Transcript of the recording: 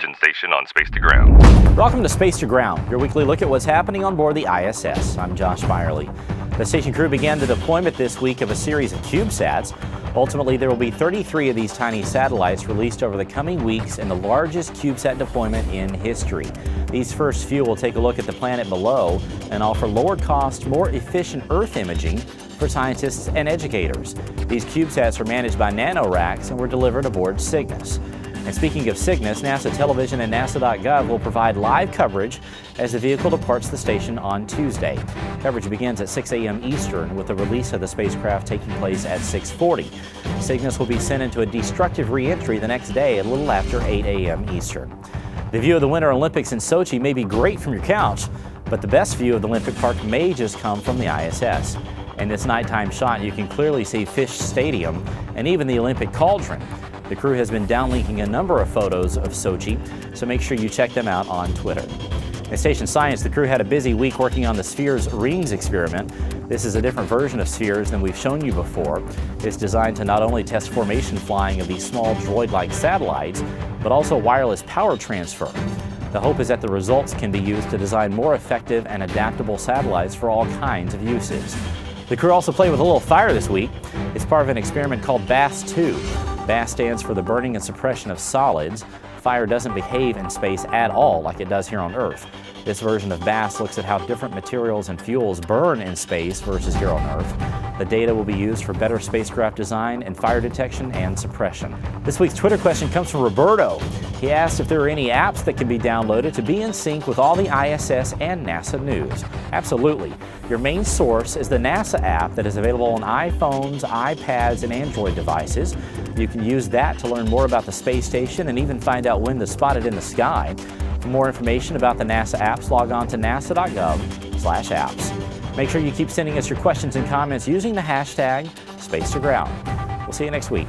Attention station on Space to Ground. Welcome to Space to Ground, your weekly look at what's happening on board the ISS. I'm Josh Byerly. The station crew began the deployment this week of a series of CubeSats. Ultimately, there will be 33 of these tiny satellites released over the coming weeks in the largest CubeSat deployment in history. These first few will take a look at the planet below and offer lower cost, more efficient Earth imaging for scientists and educators. These CubeSats are managed by NanoRacks and were delivered aboard Cygnus. And speaking of Cygnus, NASA Television and NASA.gov will provide live coverage as the vehicle departs the station on Tuesday. Coverage begins at 6 a.m. Eastern, with the release of the spacecraft taking place at 6:40. Cygnus will be sent into a destructive re-entry the next day at a little after 8 a.m. Eastern. The view of the Winter Olympics in Sochi may be great from your couch, but the best view of the Olympic Park may just come from the ISS. In this nighttime shot, you can clearly see Fish Stadium and even the Olympic Cauldron. The crew has been downlinking a number of photos of Sochi, so make sure you check them out on Twitter. At Station Science, the crew had a busy week working on the Spheres Rings experiment. This is a different version of Spheres than we've shown you before. It's designed to not only test formation flying of these small droid-like satellites, but also wireless power transfer. The hope is that the results can be used to design more effective and adaptable satellites for all kinds of uses. The crew also played with a little fire this week. It's part of an experiment called BASS-2. BASS stands for the burning and suppression of solids. Fire doesn't behave in space at all like it does here on Earth. This version of BASS looks at how different materials and fuels burn in space versus here on Earth. The data will be used for better spacecraft design and fire detection and suppression. This week's Twitter question comes from Roberto. He asked if there are any apps that can be downloaded to be in sync with all the ISS and NASA news. Absolutely. Your main source is the NASA app that is available on iPhones, iPads, and Android devices. You can use that to learn more about the space station and even find out when to spot it in the sky. For more information about the NASA apps, log on to nasa.gov/apps. Make sure you keep sending us your questions and comments using the hashtag #SpaceToGround. We'll see you next week.